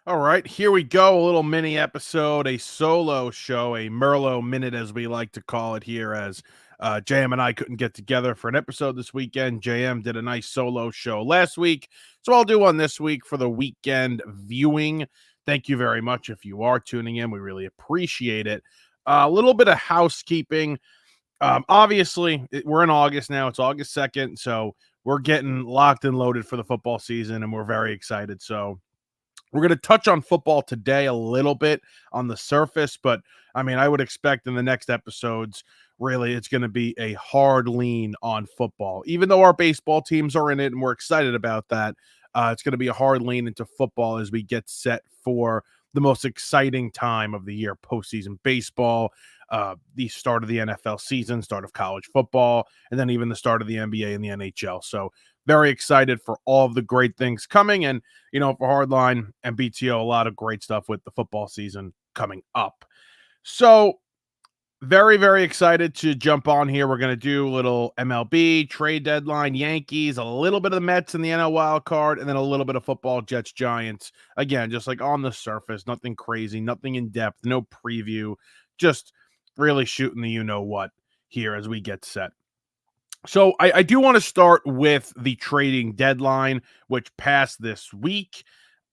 All right, here we go. A little mini episode, a solo show, a Merlo Minute, as we like to call it here, as JM and I couldn't get together for an episode this weekend. JM did a nice solo show last week, so I'll do one this week for the weekend viewing. Thank you very much if you are tuning in. We really appreciate it. A little bit of housekeeping. Obviously, we're in August now. It's August 2nd, so we're getting locked and loaded for the football season, and we're very excited. So we're going to touch on football today a little bit on the surface, but I mean, I would expect in the next episodes, really, it's going to be a hard lean on football. Even though our baseball teams are in it and we're excited about that, it's going to be a hard lean into football as we get set for the most exciting time of the year, postseason baseball, the start of the NFL season, start of college football, and then even the start of the NBA and the NHL. So very excited for all of the great things coming. And for Hardline and BTO, a lot of great stuff with the football season coming up. So very, very excited to jump on here. We're going to do a little MLB, trade deadline, Yankees, a little bit of the Mets and the NL wild card, and then a little bit of football, Jets, Giants. Again, just like on the surface, nothing crazy, nothing in depth, no preview, just really shooting the you-know-what here as we get set. So I do want to start with the trading deadline, which passed this week.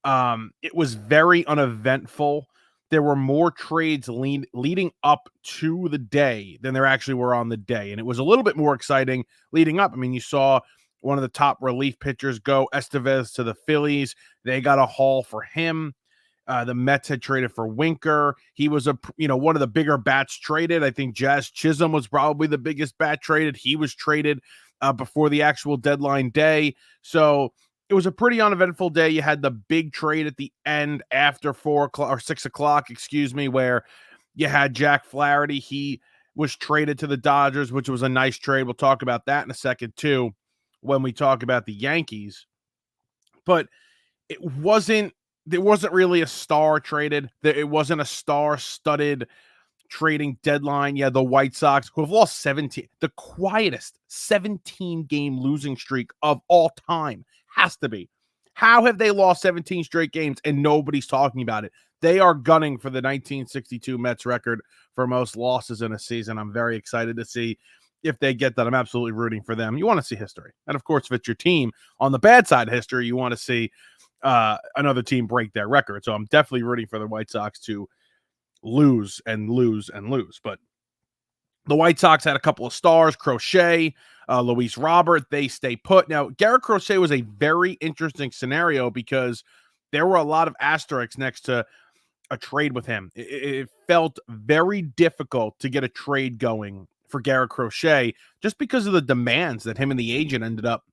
It was very uneventful. There were more trades leading up to the day than there actually were on the day. And it was a little bit more exciting leading up. I mean, you saw one of the top relief pitchers go, Estevez, to the Phillies. They got a haul for him. The Mets had traded for Winker. He was one of the bigger bats traded. I think Jazz Chisholm was probably the biggest bat traded. He was traded before the actual deadline day. So it was a pretty uneventful day. You had the big trade at the end after 4:00 or 6:00, where you had Jack Flaherty. He was traded to the Dodgers, which was a nice trade. We'll talk about that in a second too when we talk about the Yankees. But there wasn't really a star traded. It wasn't a star-studded trading deadline. Yeah, the White Sox, who have lost 17, the quietest 17-game losing streak of all time, has to be. How have they lost 17 straight games and nobody's talking about it? They are gunning for the 1962 Mets record for most losses in a season. I'm very excited to see if they get that. I'm absolutely rooting for them. You want to see history. And of course, if it's your team on the bad side of history, you want to see another team break their record. So I'm definitely rooting for the White Sox to lose and lose and lose. But the White Sox had a couple of stars, Crochet, Luis Robert, they stay put. Now, Garrett Crochet was a very interesting scenario because there were a lot of asterisks next to a trade with him. It felt very difficult to get a trade going for Garrett Crochet just because of the demands that him and the agent ended up,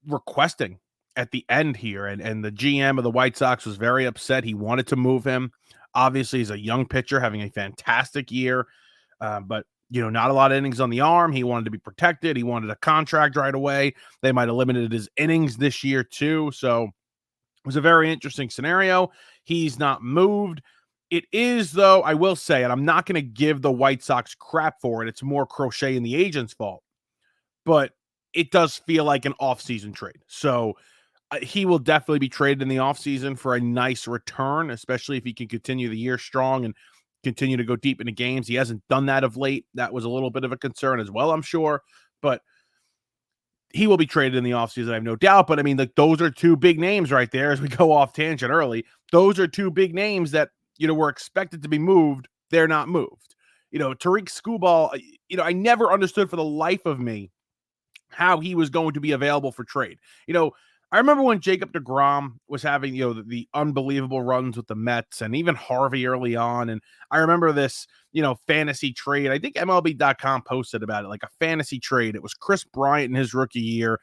requesting at the end here. And the GM of the White Sox was very upset. He wanted to move him. Obviously, he's a young pitcher having a fantastic year, but not a lot of innings on the arm. He wanted to be protected. He wanted a contract right away. They might have limited his innings this year too. So it was a very interesting scenario. He's not moved. It is, though, I will say, and I'm not going to give the White Sox crap for it. It's more Crochet and the agent's fault. But it does feel like an offseason trade. So he will definitely be traded in the offseason for a nice return, especially if he can continue the year strong and continue to go deep into games. He hasn't done that of late. That was a little bit of a concern as well, I'm sure. But he will be traded in the offseason, I have no doubt. But I mean, those are two big names right there as we go off tangent early. Those are two big names that, were expected to be moved. They're not moved. Tariq Skubal, I never understood for the life of me how he was going to be available for trade. I remember when Jacob deGrom was having, the unbelievable runs with the Mets and even Harvey early on. And I remember this, fantasy trade. I think MLB.com posted about it, like a fantasy trade. It was Chris Bryant in his rookie year,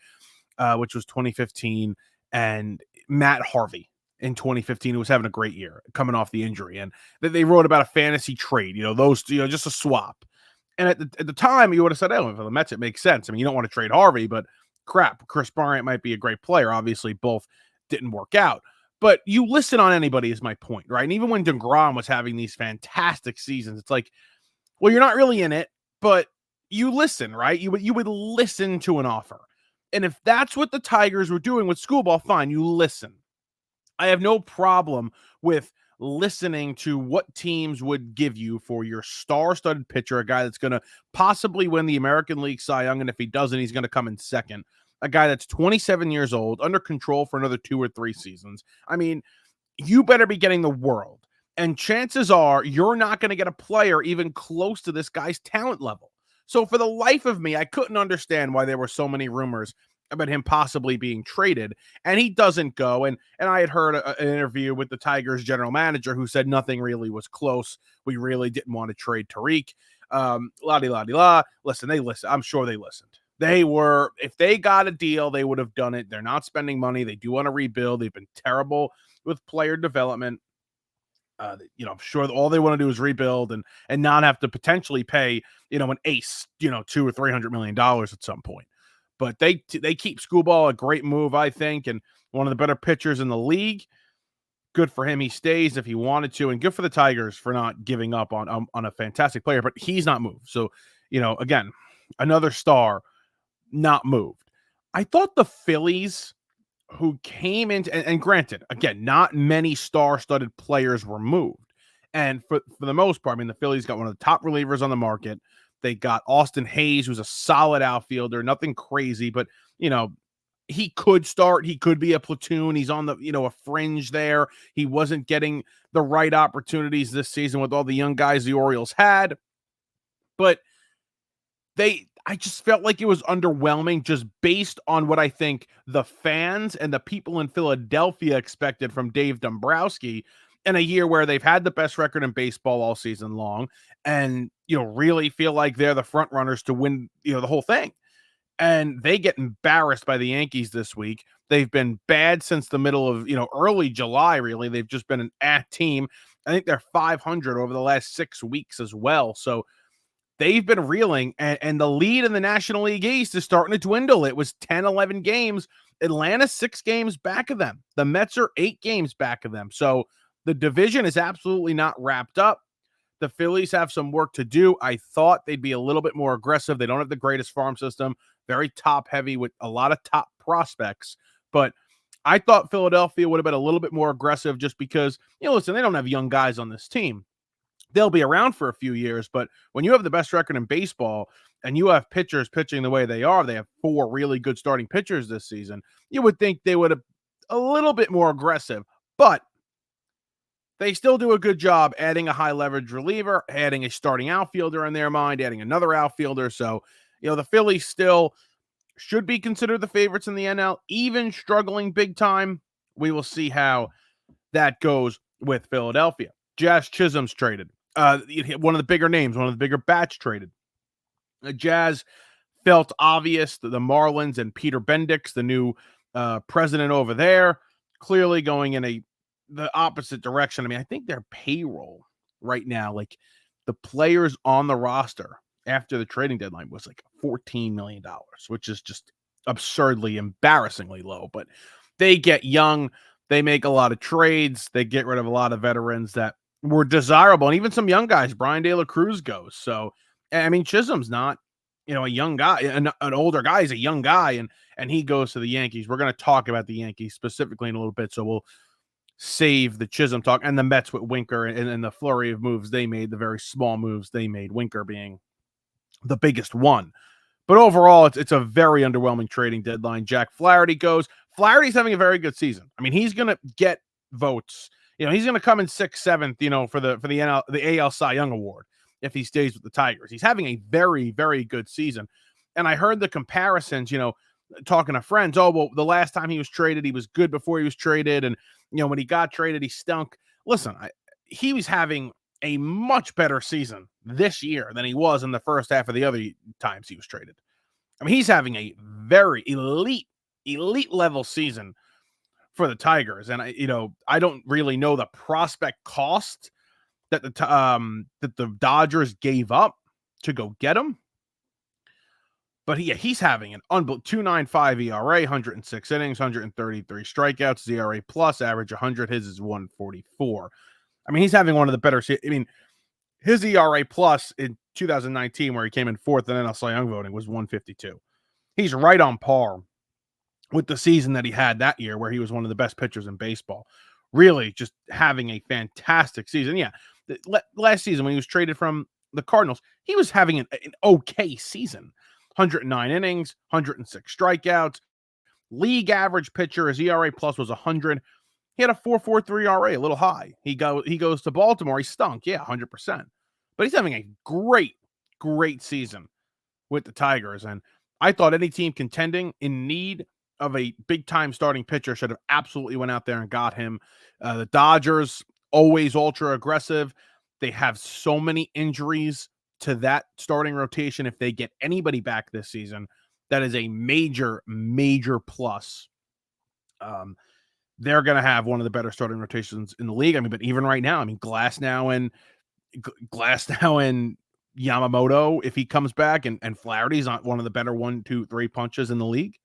which was 2015, and Matt Harvey in 2015, who was having a great year coming off the injury. And they wrote about a fantasy trade, those, just a swap. And at the time, you would have said, oh, for the Mets, it makes sense. I mean, you don't want to trade Harvey, but crap, Chris Bryant might be a great player. Obviously, both didn't work out. But you listen on anybody is my point, right? And even when DeGrom was having these fantastic seasons, it's like, well, you're not really in it, but you listen, right? You would listen to an offer. And if that's what the Tigers were doing with Skubal, fine, you listen. I have no problem with listening to what teams would give you for your star-studded pitcher, a guy that's going to possibly win the American League Cy Young, and if he doesn't, he's going to come in second. A guy that's 27 years old, under control for another 2 or 3 seasons. I mean, you better be getting the world. And chances are you're not going to get a player even close to this guy's talent level. So for the life of me, I couldn't understand why there were so many rumors about him possibly being traded, and he doesn't go. And I had heard an interview with the Tigers general manager who said nothing really was close. We really didn't want to trade Tariq. La di la di la. Listen, they listen. I'm sure they listened. They were, if they got a deal, they would have done it. They're not spending money. They do want to rebuild. They've been terrible with player development. I'm sure all they want to do is rebuild and not have to potentially pay, an ace, $200 or $300 million at some point. But they keep Screwball, a great move, I think, and one of the better pitchers in the league. Good for him. He stays if he wanted to, and good for the Tigers for not giving up on a fantastic player. But he's not moved. So, again, another star not moved. I thought the Phillies, who came into, and granted, again, not many star-studded players were moved. And for the most part, I mean, the Phillies got one of the top relievers on the market. They got Austin Hayes, who's a solid outfielder, nothing crazy, but, he could start. He could be a platoon. He's on the, a fringe there. He wasn't getting the right opportunities this season with all the young guys the Orioles had. But I just felt like it was underwhelming just based on what I think the fans and the people in Philadelphia expected from Dave Dombrowski in a year where they've had the best record in baseball all season long and, really feel like they're the front runners to win, the whole thing. And they get embarrassed by the Yankees this week. They've been bad since the middle of, early July, really. They've just been an team. I think they're 500 over the last 6 weeks as well. So they've been reeling, and the lead in the National League East is starting to dwindle. It was 10, 11 games. Atlanta's 6 games back of them. The Mets are 8 games back of them. So the division is absolutely not wrapped up. The Phillies have some work to do. I thought they'd be a little bit more aggressive. They don't have the greatest farm system, very top heavy with a lot of top prospects. But I thought Philadelphia would have been a little bit more aggressive just because, listen, they don't have young guys on this team. They'll be around for a few years, but when you have the best record in baseball and you have pitchers pitching the way they are, they have 4 really good starting pitchers this season, you would think they would have a little bit more aggressive, but they still do a good job adding a high leverage reliever, adding a starting outfielder in their mind, adding another outfielder. So, the Phillies still should be considered the favorites in the NL, even struggling big time. We will see how that goes with Philadelphia. Jazz Chisholm's traded. One of the bigger names, one of the bigger bats traded. Jazz felt obvious that the Marlins and Peter Bendix, the new president over there, clearly going in the opposite direction. I mean, I think their payroll right now, like the players on the roster after the trading deadline was like $14 million, which is just absurdly, embarrassingly low. But they get young. They make a lot of trades. They get rid of a lot of veterans that were desirable. And even some young guys. Brian De La Cruz goes. So, I mean, Chisholm's not, a young guy. An older guy. He's a young guy. And he goes to the Yankees. We're going to talk about the Yankees specifically in a little bit. So we'll save the Chisholm talk and the Mets with Winker and the flurry of moves they made, the very small moves they made, Winker being the biggest one. But overall, it's a very underwhelming trading deadline. Jack Flaherty goes. Flaherty's having a very good season. I mean, he's going to get votes. He's going to come in 6th, 7th, for the AL Cy Young Award if he stays with the Tigers. He's having a very, very good season. And I heard the comparisons, talking to friends. Oh, well, the last time he was traded, he was good before he was traded. And, when he got traded, he stunk. Listen, he was having a much better season this year than he was in the first half of the other times he was traded. I mean, he's having a very elite level season for the Tigers. And I don't really know the prospect cost that the Dodgers gave up to go get him. But he's having an unbelievable 2.95 ERA, 106 innings, 133 strikeouts, ERA plus, average 100. His is 144. I mean, he's having one of the better. I mean, his ERA plus in 2019, where he came in 4th in NL Cy Young voting, was 152. He's right on par with the season that he had that year, where he was one of the best pitchers in baseball. Really just having a fantastic season. Yeah, last season when he was traded from the Cardinals, he was having an okay season. 109 innings, 106 strikeouts, league average pitcher. His ERA plus was 100. He had a 4.43 ERA, a little high. He goes to Baltimore. He stunk. Yeah, 100%. But he's having a great season with the Tigers. And I thought any team contending in need of a big time starting pitcher should have absolutely went out there and got him. The Dodgers, always ultra aggressive. They have so many injuries to that starting rotation. If they get anybody back this season, that is a major plus. They're going to have one of the better starting rotations in the league. I mean, but even right now, I mean, Glasnow and Yamamoto, if he comes back, and Flaherty's not one of the better 1, 2, 3 punches in the league.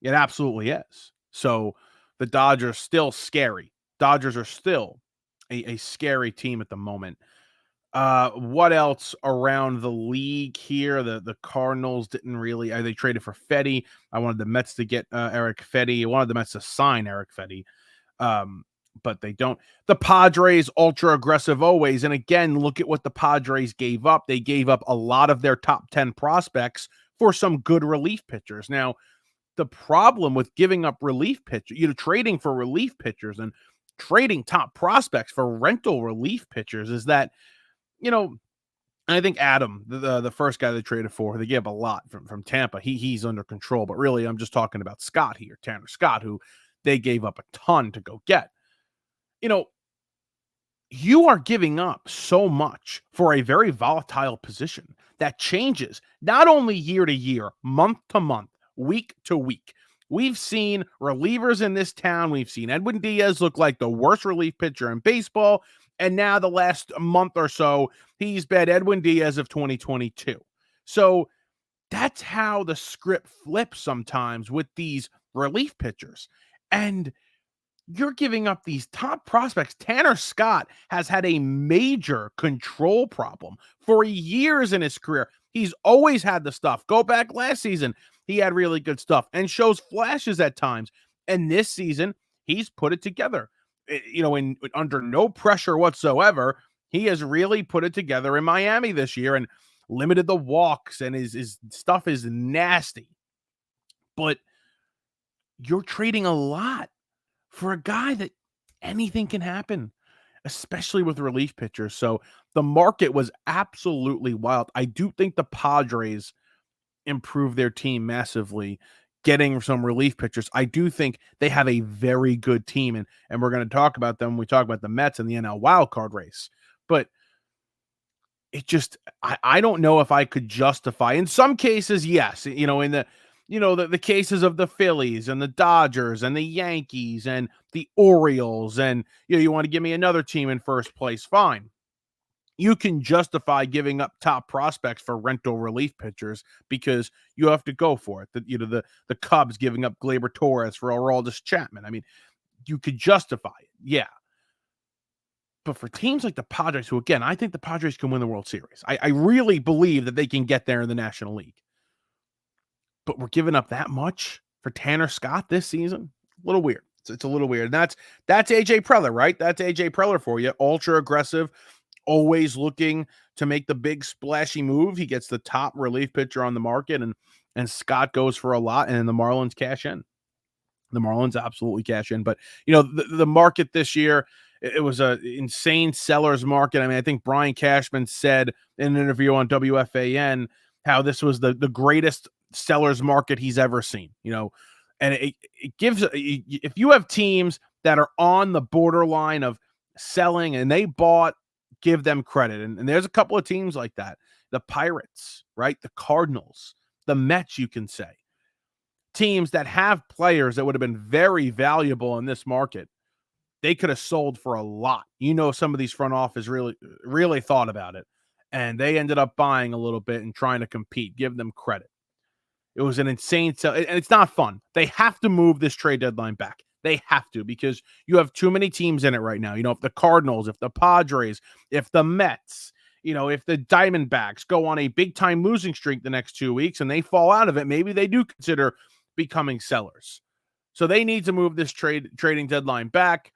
It absolutely is. So the Dodgers still scary. Dodgers are still a scary team at the moment. What else around the league here? The Cardinals didn't really. They traded for Fetty. I wanted the Mets to get Eric Fetty. I wanted the Mets to sign Eric Fetty. But they don't. The Padres, ultra aggressive always. And again, look at what the Padres gave up. They gave up a lot of their top 10 prospects for some good relief pitchers. Now, the problem with giving up relief pitchers, trading for relief pitchers and trading top prospects for rental relief pitchers is that, I think Adam, the first guy they traded for, they gave a lot from Tampa. He's under control, but really I'm just talking about Scott here, Tanner Scott, who they gave up a ton to go get. You are giving up so much for a very volatile position that changes not only year to year, month to month, week to week. We've seen relievers in this town. We've seen Edwin Diaz look like the worst relief pitcher in baseball. And now the last month or so, he's been Edwin Diaz of 2022. So that's how the script flips sometimes with these relief pitchers. And you're giving up these top prospects. Tanner Scott has had a major control problem for years in his career. He's always had the stuff. Go back last season, he had really good stuff and shows flashes at times. And this season, he's put it together. In under no pressure whatsoever, he has really put it together in Miami this year and limited the walks, and his stuff is nasty. But you're trading a lot for a guy that anything can happen, especially with relief pitchers. So the market was absolutely wild. I do think the Padres improved their team massively, getting some relief pitchers. I do think they have a very good team, and we're going to talk about them when we talk about the Mets and the NL wildcard race. But it just, I don't know if I could justify. In some cases, yes, in the cases of the Phillies and the Dodgers and the Yankees and the Orioles, and you want to give me another team in first place, fine. You can justify giving up top prospects for rental relief pitchers because you have to go for it. The Cubs giving up Gleyber Torres for Aroldis Chapman. I mean, you could justify it, yeah. But for teams like the Padres, who, again, I think the Padres can win the World Series. I really believe that they can get there in the National League. But we're giving up that much for Tanner Scott this season? A little weird. It's a little weird. And that's AJ Preller, right? That's AJ Preller for you. Ultra aggressive, always looking to make the big splashy move. He gets the top relief pitcher on the market, and Scott goes for a lot, and the Marlins cash in. The Marlins absolutely cash in. But, the market this year, it was an insane seller's market. I mean, I think Brian Cashman said in an interview on WFAN how this was the greatest seller's market he's ever seen, and it gives, if you have teams that are on the borderline of selling and they bought, give them credit. And there's a couple of teams like that. The Pirates, right? The Cardinals, the Mets, you can say. Teams that have players that would have been very valuable in this market. They could have sold for a lot. Some of these front office really thought about it. And they ended up buying a little bit and trying to compete. Give them credit. It was an insane sell. And it's not fun. They have to move this trade deadline back. They have to, because you have too many teams in it right now. If the Cardinals, if the Padres, if the Mets, if the Diamondbacks go on a big time losing streak the next 2 weeks and they fall out of it, maybe they do consider becoming sellers. So they need to move this trading deadline back.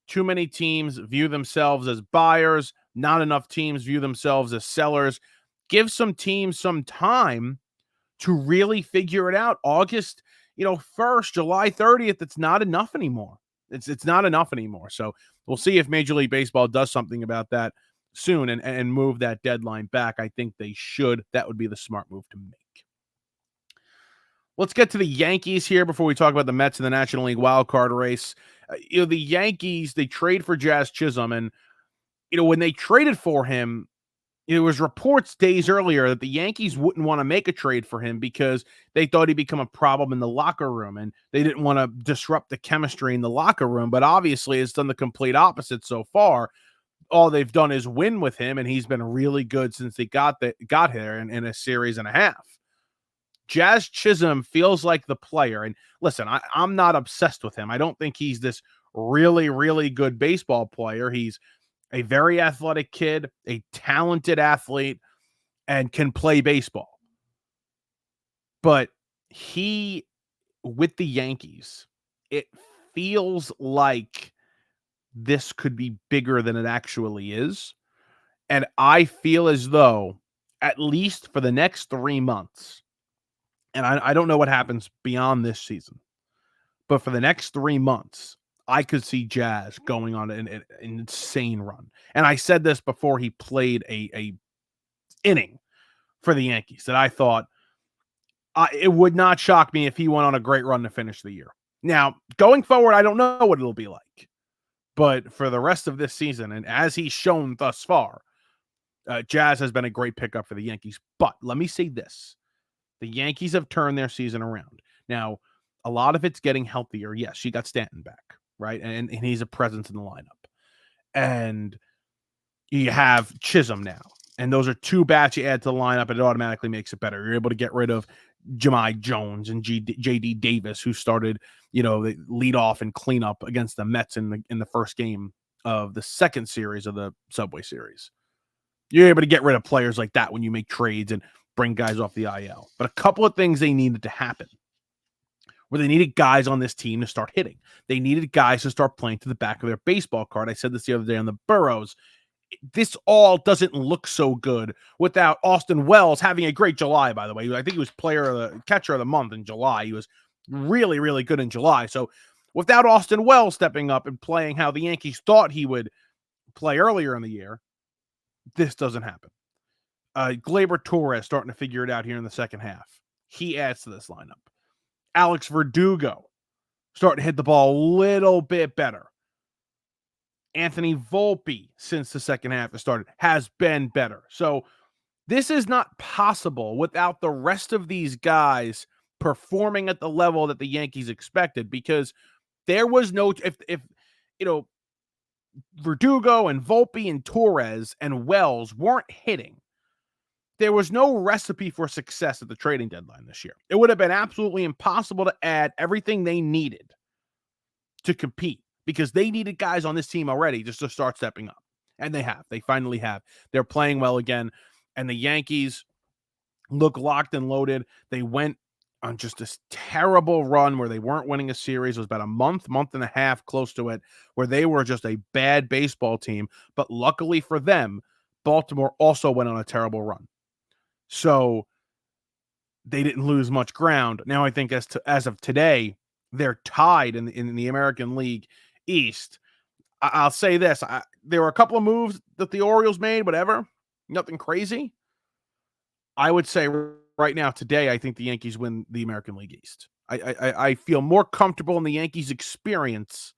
Too many teams view themselves as buyers. Not enough teams view themselves as sellers. Give some teams some time to really figure it out. August, 1st, July 30th, it's not enough anymore. It's not enough anymore. So we'll see if Major League Baseball does something about that soon and move that deadline back. I think they should. That would be the smart move to make. Let's get to the Yankees here before we talk about the Mets in the National League wildcard race. The Yankees, they trade for Jazz Chisholm, and when they traded for him, there was reports days earlier that the Yankees wouldn't want to make a trade for him because they thought he'd become a problem in the locker room, and they didn't want to disrupt the chemistry in the locker room. But obviously, it's done the complete opposite so far. All they've done is win with him, and he's been really good since they got here in a series and a half. Jazz Chisholm feels like the player. And listen, I'm not obsessed with him. I don't think he's this really, really good baseball player. He's a very athletic kid, a talented athlete, and can play baseball. But with the Yankees, it feels like this could be bigger than it actually is. And I feel as though, at least for the next 3 months, and I don't know what happens beyond this season, but for the next 3 months, I could see Jazz going on an insane run. And I said this before he played a inning for the Yankees, that I thought it would not shock me if he went on a great run to finish the year. Now, going forward, I don't know what it'll be like. But for the rest of this season, and as he's shown thus far, Jazz has been a great pickup for the Yankees. But let me say this. The Yankees have turned their season around. Now, a lot of it's getting healthier. Yes, you got Stanton back, right? And he's a presence in the lineup. And you have Chisholm now. And those are two bats you add to the lineup, and it automatically makes it better. You're able to get rid of Jahmai Jones and J.D. Davis, who started, the lead off and clean up against the Mets in the first game of the second series of the Subway Series. You're able to get rid of players like that when you make trades and bring guys off the IL. But a couple of things they needed to happen, where they needed guys on this team to start hitting. They needed guys to start playing to the back of their baseball card. I said this the other day on the Burrows. This all doesn't look so good without Austin Wells having a great July, by the way. I think he was catcher of the month in July. He was really, really good in July. So without Austin Wells stepping up and playing how the Yankees thought he would play earlier in the year, this doesn't happen. Gleyber Torres starting to figure it out here in the second half. He adds to this lineup. Alex Verdugo starting to hit the ball a little bit better. Anthony Volpe, since the second half has started, has been better. So this is not possible without the rest of these guys performing at the level that the Yankees expected, because there was no, if Verdugo and Volpe and Torres and Wells weren't hitting, there was no recipe for success at the trading deadline this year. It would have been absolutely impossible to add everything they needed to compete, because they needed guys on this team already just to start stepping up. And they have. They finally have. They're playing well again. And the Yankees look locked and loaded. They went on just this terrible run where they weren't winning a series. It was about a month and a half close to it, where they were just a bad baseball team. But luckily for them, Baltimore also went on a terrible run. So they didn't lose much ground. Now I think as of today, they're tied in the American League East. I'll say this. There were a couple of moves that the Orioles made, whatever. Nothing crazy. I would say right now, today, I think the Yankees win the American League East. I feel more comfortable in the Yankees' experience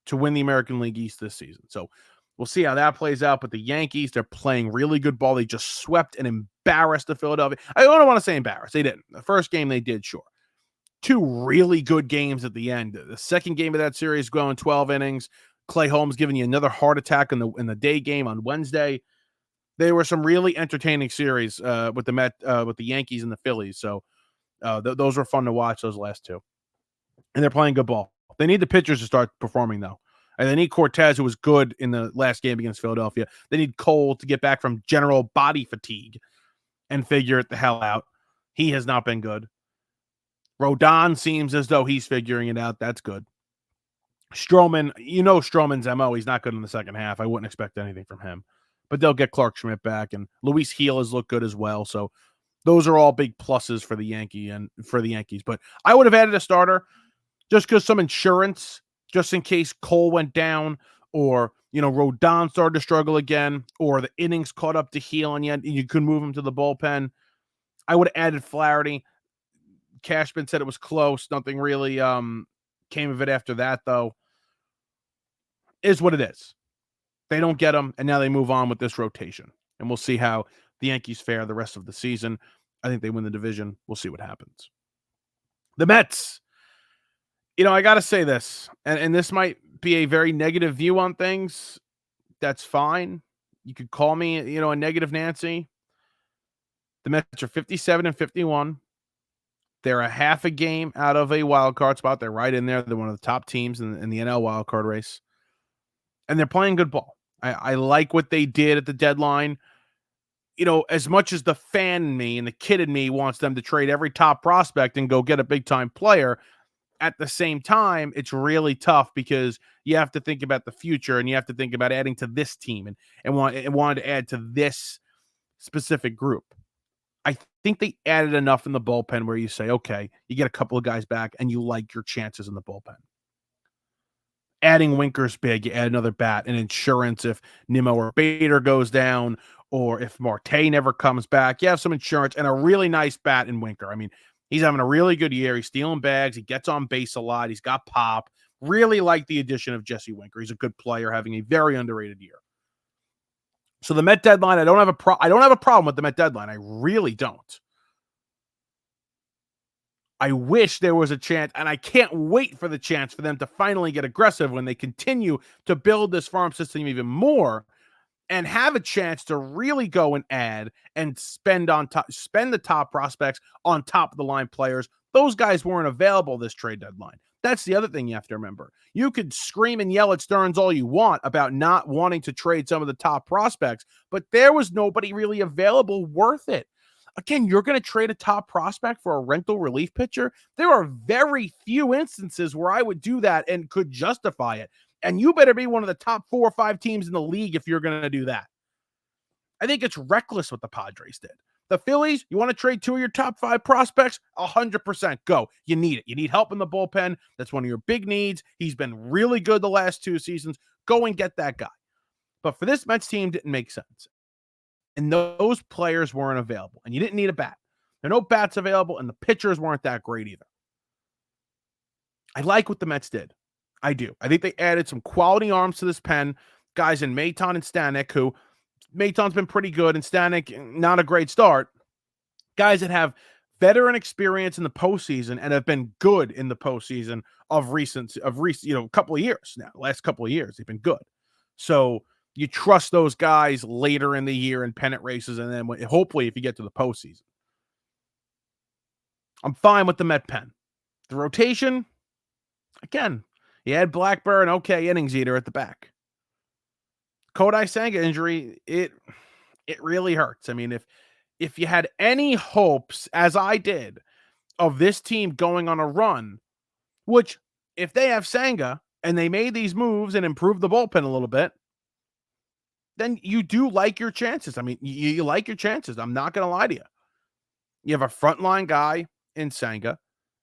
to win the American League East this season. So we'll see how that plays out. But the Yankees, they're playing really good ball. They just swept and embarrassed the Philadelphia. I don't want to say embarrassed. They didn't. The first game they did, sure. Two really good games at the end. The second game of that series going 12 innings. Clay Holmes giving you another heart attack in the day game on Wednesday. There were some really entertaining series with the Yankees and the Phillies. So those were fun to watch, those last two. And they're playing good ball. They need the pitchers to start performing, though. And they need Cortez, who was good in the last game against Philadelphia. They need Cole to get back from general body fatigue and figure it the hell out. He has not been good. Rodon seems as though he's figuring it out. That's good. Stroman, Stroman's MO. He's not good in the second half. I wouldn't expect anything from him. But they'll get Clark Schmidt back, and Luis Gil has looked good as well. So those are all big pluses for the Yankees. But I would have added a starter just because some insurance, just in case Cole went down, or Rodon started to struggle again, or the innings caught up to Gil, and yet you could move him to the bullpen. I would have added Flaherty. Cashman said it was close. Nothing really came of it after that, though. Is what it is. They don't get him, and now they move on with this rotation. And we'll see how the Yankees fare the rest of the season. I think they win the division. We'll see what happens. The Mets. I got to say this, and this might be a very negative view on things. That's fine. You could call me, a negative Nancy. The Mets are 57-51. They're a half a game out of a wild card spot. They're right in there. They're one of the top teams in the NL wild card race. And they're playing good ball. I like what they did at the deadline. As much as the fan in me and the kid in me wants them to trade every top prospect and go get a big-time player, at the same time, it's really tough because you have to think about the future and you have to think about adding to this team and wanted to add to this specific group. I think they added enough in the bullpen where you say, okay, you get a couple of guys back and you like your chances in the bullpen. Adding Winker's big, you add another bat and insurance if Nimmo or Bader goes down, or if Marte never comes back. You have some insurance and a really nice bat in Winker. I mean, he's having a really good year. He's stealing bags. He gets on base a lot. He's got pop. Really like the addition of Jesse Winker. He's a good player, having a very underrated year. So the Met deadline, I don't have a problem with the Met deadline. I really don't. I wish there was a chance, and I can't wait for the chance for them to finally get aggressive when they continue to build this farm system even more and have a chance to really go and add and spend the top prospects on top of the line players. Those guys weren't available this trade deadline. That's the other thing you have to remember. You could scream and yell at Stearns all you want about not wanting to trade some of the top prospects, but there was nobody really available worth it. Again, you're going to trade a top prospect for a rental relief pitcher? There are very few instances where I would do that and could justify it. And you better be one of the top 4 or 5 teams in the league if you're going to do that. I think it's reckless what the Padres did. The Phillies, you want to trade 2 of your top 5 prospects? 100% go. You need it. You need help in the bullpen. That's one of your big needs. He's been really good the last 2 seasons. Go and get that guy. But for this Mets team, didn't make sense. And those players weren't available. And you didn't need a bat. There are no bats available, and the pitchers weren't that great either. I like what the Mets did. I do. I think they added some quality arms to this pen. Guys in Maton and Stanek, who Maton's been pretty good, and Stanek, not a great start. Guys that have veteran experience in the postseason and have been good in the postseason of recent, couple of years now. Last couple of years, they've been good. So you trust those guys later in the year in pennant races, and then hopefully if you get to the postseason. I'm fine with the Met pen. The rotation, again, you had Blackburn, okay, innings eater at the back. Kodai Senga injury, it really hurts. I mean, if you had any hopes, as I did, of this team going on a run, which if they have Senga and they made these moves and improved the bullpen a little bit, then you do like your chances. I mean, you like your chances. I'm not going to lie to you. You have a frontline guy in Senga.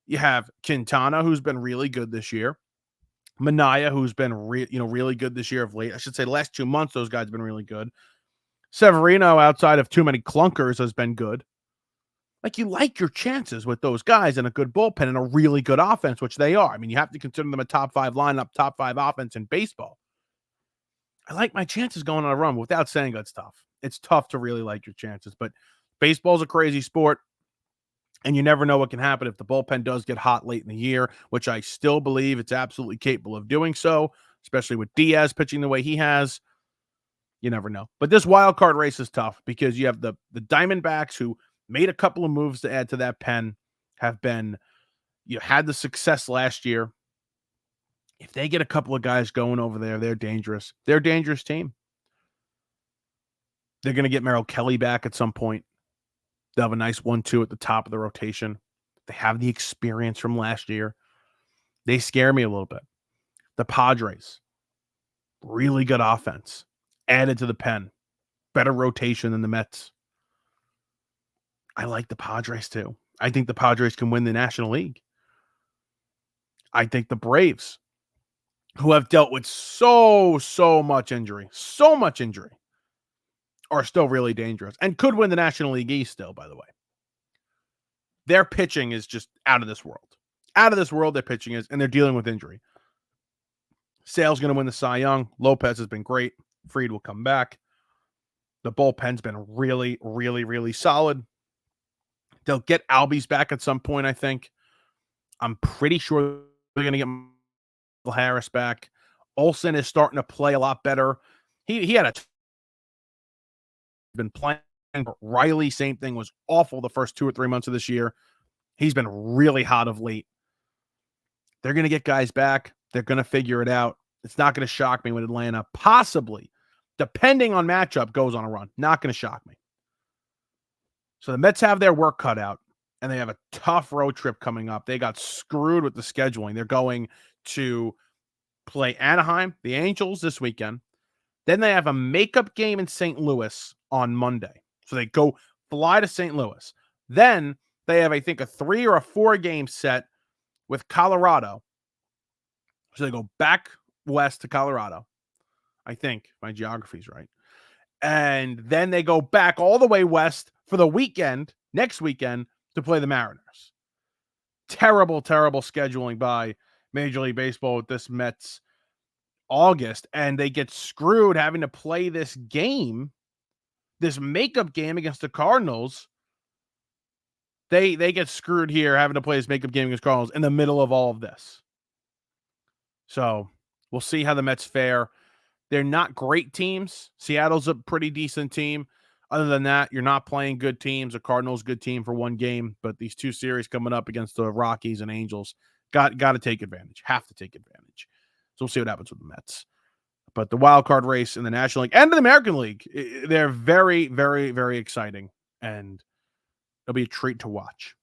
You have Quintana, who's been really good this year. Minaya, who's been really good this year of late. I should say the last 2 months, those guys have been really good. Severino, outside of too many clunkers, has been good. Like, you like your chances with those guys and a good bullpen and a really good offense, which they are. I mean, you have to consider them a top 5 lineup, top 5 offense in baseball. I like my chances going on a run. Without Senga, it's tough. It's tough to really like your chances, but baseball's a crazy sport. And you never know what can happen if the bullpen does get hot late in the year, which I still believe it's absolutely capable of doing so, especially with Diaz pitching the way he has. You never know. But this wild card race is tough because you have the Diamondbacks, who made a couple of moves to add to that pen, had the success last year. If they get a couple of guys going over there, they're dangerous. They're a dangerous team. They're going to get Merrill Kelly back at some point. They'll have a nice 1-2 at the top of the rotation. They have the experience from last year. They scare me a little bit. The Padres, really good offense, added to the pen, better rotation than the Mets. I like the Padres too. I think the Padres can win the National League. I think the Braves, who have dealt with so much injury, are still really dangerous and could win the National League East still, by the way. Their pitching is just out of this world. Out of this world, their pitching is, and they're dealing with injury. Sale's going to win the Cy Young. Lopez has been great. Fried will come back. The bullpen's been really solid. They'll get Albies back at some point, I think. I'm pretty sure they're going to get Michael Harris back. Olsen is starting to play a lot better. He had been playing. Riley, same thing, was awful the first 2 or 3 months of this year. He's been really hot of late. They're going to get guys back. They're going to figure it out. It's not going to shock me when Atlanta, possibly, depending on matchup, goes on a run. Not going to shock me. So the Mets have their work cut out, and they have a tough road trip coming up. They got screwed with the scheduling. They're going to play Anaheim, the Angels, this weekend. Then they have a makeup game in St. Louis on Monday. So they go fly to St. Louis. Then they have, I think, a 3 or a 4 game set with Colorado. So they go back west to Colorado. I think my geography's right. And then they go back all the way west for the weekend, next weekend, to play the Mariners. Terrible scheduling by Major League Baseball with this Mets August. And they get screwed having to play this game, this makeup game against the Cardinals. They get screwed here having to play this makeup game against Cardinals in the middle of all of this. So we'll see how the Mets fare. They're not great teams. Seattle's a pretty decent team. Other than that, you're not playing good teams. The Cardinals, good team for one game. But these 2 series coming up against the Rockies and Angels, got to take advantage. Have to take advantage. So we'll see what happens with the Mets. But the wild card race in the National League and the American League, they're very exciting. And it'll be a treat to watch.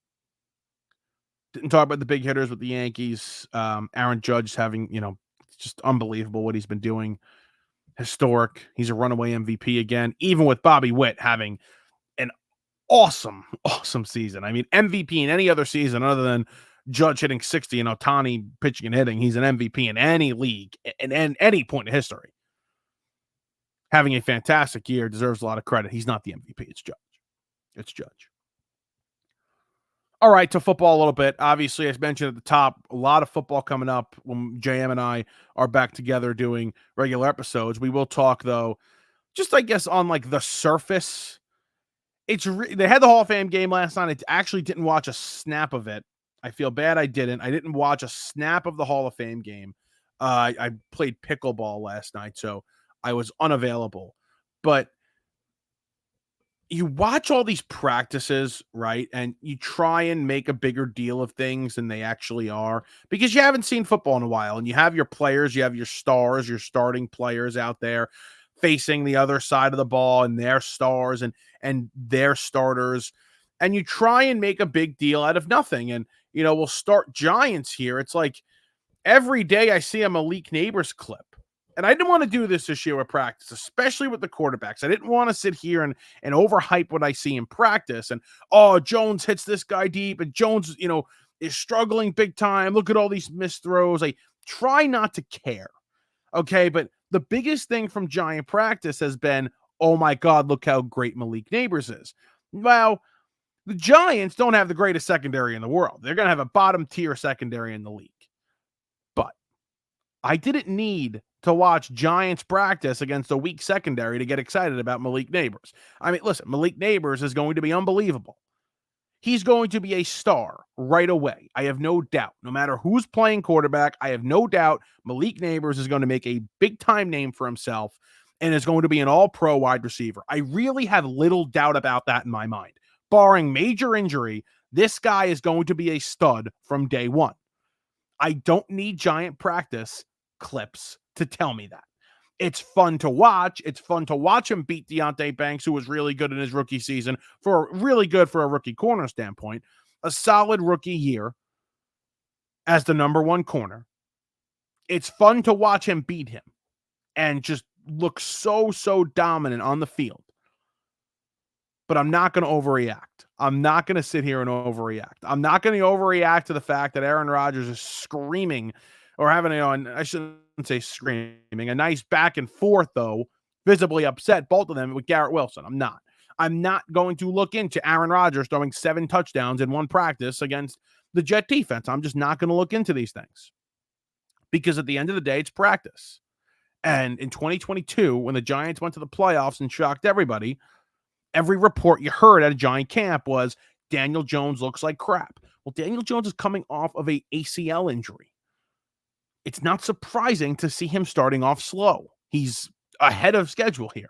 Didn't talk about the big hitters with the Yankees. Aaron Judge having, just unbelievable what he's been doing. Historic. He's a runaway MVP again, even with Bobby Witt having an awesome season. I mean, MVP in any other season other than Judge hitting 60 and Ohtani pitching and hitting. He's an MVP in any league and any point in history. Having a fantastic year, deserves a lot of credit. He's not the MVP. It's Judge. It's Judge. All right, to football a little bit. Obviously, as mentioned at the top, a lot of football coming up when JM and I are back together doing regular episodes. We will talk, though, just, I guess, on, like, the surface. They had the Hall of Fame game last night. I actually didn't watch a snap of it. I feel bad I didn't. I didn't watch a snap of the Hall of Fame game. I played pickleball last night, so I was unavailable. But you watch all these practices, right? And you try and make a bigger deal of things than they actually are because you haven't seen football in a while. And you have your players, you have your stars, your starting players out there facing the other side of the ball and their stars and their starters. And you try and make a big deal out of nothing. And, we'll start Giants here. It's like every day I see a Malik Neighbors clip. And I didn't want to do this year with practice, especially with the quarterbacks. I didn't want to sit here and overhype what I see in practice. And, Jones hits this guy deep, and Jones, is struggling big time. Look at all these missed throws. I try not to care, okay? But the biggest thing from Giant practice has been, oh, my God, look how great Malik Neighbors is. Well, the Giants don't have the greatest secondary in the world. They're going to have a bottom-tier secondary in the league. But I didn't need to watch Giants practice against a weak secondary to get excited about Malik Neighbors. I mean, listen, Malik Neighbors is going to be unbelievable. He's going to be a star right away. I have no doubt. No matter who's playing quarterback, I have no doubt Malik Neighbors is going to make a big-time name for himself and is going to be an all-pro wide receiver. I really have little doubt about that in my mind. Barring major injury, this guy is going to be a stud from day one. I don't need Giant practice clips to tell me that. It's fun to watch. It's fun to watch him beat Deonte Banks, who was really good in his rookie season, really good for a rookie corner standpoint. a solid rookie year as the number one corner. It's fun to watch him beat him and just look so dominant on the field. But I'm not going to overreact. I'm not going to sit here and overreact. I'm not going to overreact to the fact that Aaron Rodgers is screaming or having I shouldn't say screaming, a nice back and forth, though, visibly upset, both of them with Garrett Wilson. I'm not. I'm not going to look into Aaron Rodgers throwing 7 touchdowns in one practice against the Jet defense. I'm just not going to look into these things because at the end of the day, it's practice. And in 2022, when the Giants went to the playoffs and shocked everybody, every report you heard at a Giant camp was Daniel Jones looks like crap. Well, Daniel Jones is coming off of a ACL injury. It's not surprising to see him starting off slow. He's ahead of schedule here.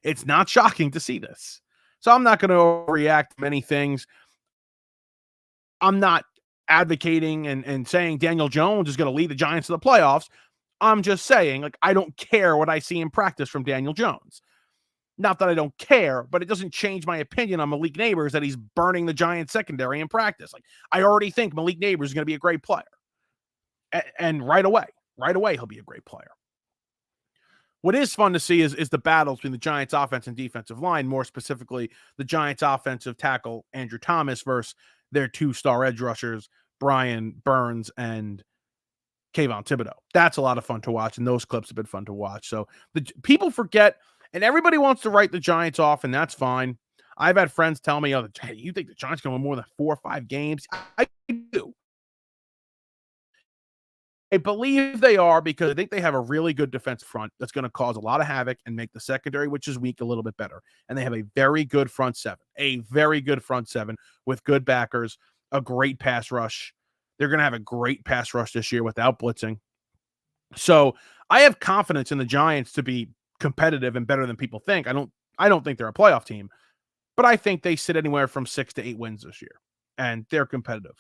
It's not shocking to see this. So I'm not going to overreact to many things. I'm not advocating and saying Daniel Jones is going to lead the Giants to the playoffs. I'm just saying, like, I don't care what I see in practice from Daniel Jones. Not that I don't care, but it doesn't change my opinion on Malik Neighbors that he's burning the Giants secondary in practice. Like, I already think Malik Neighbors is going to be a great player. And right away he'll be a great player. What is fun to see is the battles between the Giants offense and defensive line, more specifically the Giants offensive tackle Andrew Thomas versus their 2-star edge rushers, Brian Burns and Kayvon Thibodeau. That's a lot of fun to watch, and those clips have been fun to watch. So the people forget, and everybody wants to write the Giants off, and that's fine. I've had friends tell me, "Oh, hey, you think the Giants can win more than 4 or 5 games?" I do. I believe they are because I think they have a really good defensive front that's going to cause a lot of havoc and make the secondary, which is weak, a little bit better. And they have a very good front seven with good backers, a great pass rush. They're going to have a great pass rush this year without blitzing. So I have confidence in the Giants to be competitive and better than people think. I don't think they're a playoff team, but I think they sit anywhere from 6 to 8 wins this year, and they're competitive.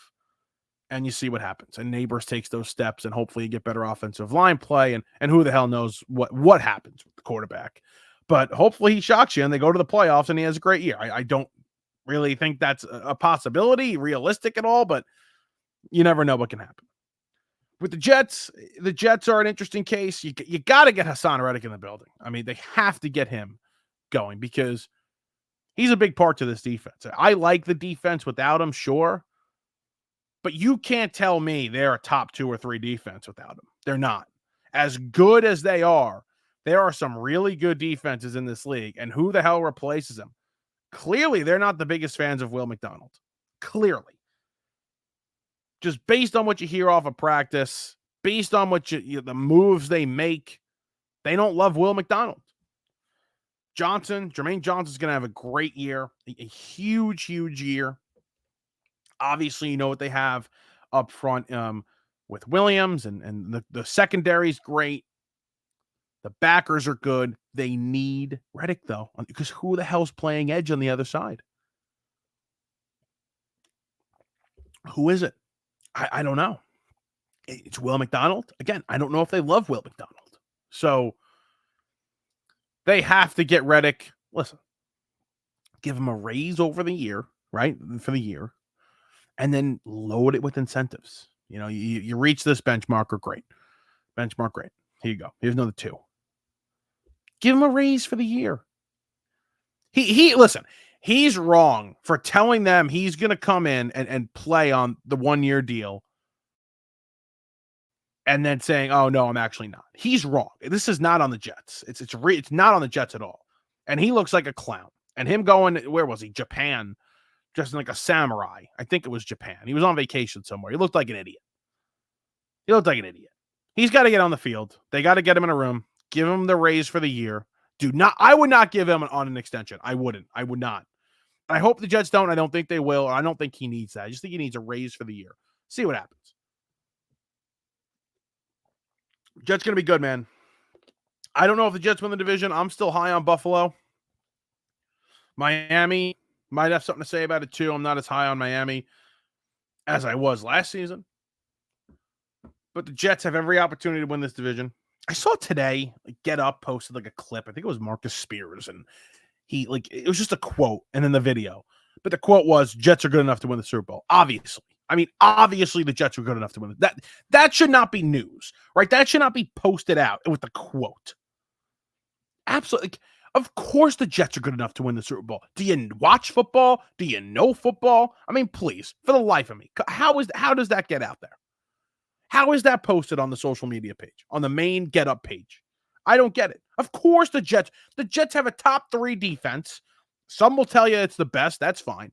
And you see what happens. And Neighbors takes those steps, and hopefully you get better offensive line play. And who the hell knows what happens with the quarterback. But hopefully he shocks you and they go to the playoffs and he has a great year. I don't really think that's a possibility, realistic at all, but you never know what can happen. With the Jets are an interesting case. You got to get Hassan Reddick in the building. I mean, they have to get him going because he's a big part to this defense. I like the defense without him, sure. But you can't tell me they're a top 2 or 3 defense without him. They're not. As good as they are, there are some really good defenses in this league. And who the hell replaces them? Clearly, they're not the biggest fans of Will McDonald. Clearly. Just based on what you hear off of practice, based on what the moves they make, they don't love Will McDonald. Jermaine Johnson's going to have a great year, a huge year. Obviously, you know what they have up front with Williams, and the secondary is great. The backers are good. They need Reddick, though, because who the hell's playing edge on the other side? Who is it? I don't know. It's Will McDonald. Again, I don't know if they love Will McDonald. So they have to get Reddick. Listen, give him a raise over the year, right? For the year. And then load it with incentives. You know, you reach this benchmark, great. Benchmark, great. Here you go. Here's another 2. Give him a raise for the year. Listen, he's wrong for telling them he's going to come in and play on the 1-year deal and then saying, "Oh, no, I'm actually not." He's wrong. This is not on the Jets. It's not on the Jets at all. And he looks like a clown. And him going, where was he? Japan. Just like a samurai. I think it was Japan. He was on vacation somewhere. He looked like an idiot. He's got to get on the field. They got to get him in a room. Give him the raise for the year. I would not give him on an extension. I would not. I hope the Jets don't. I don't think they will. I don't think he needs that. I just think he needs a raise for the year. See what happens. Jets going to be good, man. I don't know if the Jets win the division. I'm still high on Buffalo. Miami might have something to say about it too. I'm not as high on Miami as I was last season. But the Jets have every opportunity to win this division. I saw today, Get Up posted like a clip. I think it was Marcus Spears. And it was just a quote and then the video. But the quote was, Jets are good enough to win the Super Bowl. Obviously. I mean, obviously the Jets are good enough to win. That should not be news, right? That should not be posted out with the quote. Absolutely. Of course the Jets are good enough to win the Super Bowl. Do you watch football? Do you know football? I mean, please, for the life of me, how does that get out there? How is that posted on the social media page, on the main Get Up page? I don't get it. Of course the Jets have a top 3 defense. Some will tell you it's the best. That's fine.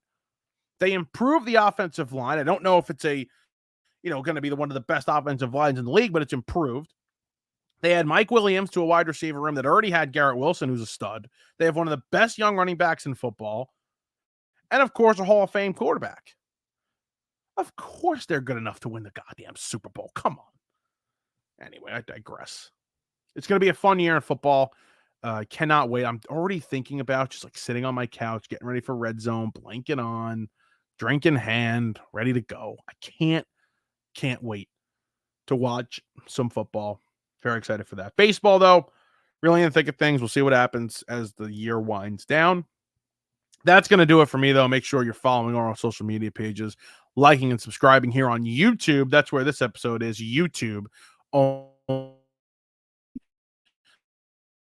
They improved the offensive line. I don't know if it's going to be one of the best offensive lines in the league, but it's improved. They had Mike Williams to a wide receiver room that already had Garrett Wilson, who's a stud. They have one of the best young running backs in football. And, of course, a Hall of Fame quarterback. Of course they're good enough to win the goddamn Super Bowl. Come on. Anyway, I digress. It's going to be a fun year in football. Cannot wait. I'm already thinking about just like sitting on my couch, getting ready for Red Zone, blanket on, drink in hand, ready to go. I can't wait to watch some football. Very excited for that. Baseball, though, really in the thick of things. We'll see what happens as the year winds down. That's going to do it for me, though. Make sure you're following our social media pages, liking and subscribing here on YouTube. That's where this episode is, YouTube.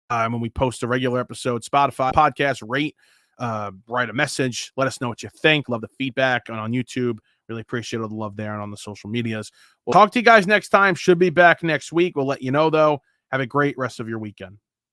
When we post a regular episode, Spotify podcast, rate, write a message. Let us know what you think. Love the feedback on YouTube. Really appreciate all the love there and on the social medias. We'll talk to you guys next time. Should be back next week. We'll let you know, though. Have a great rest of your weekend.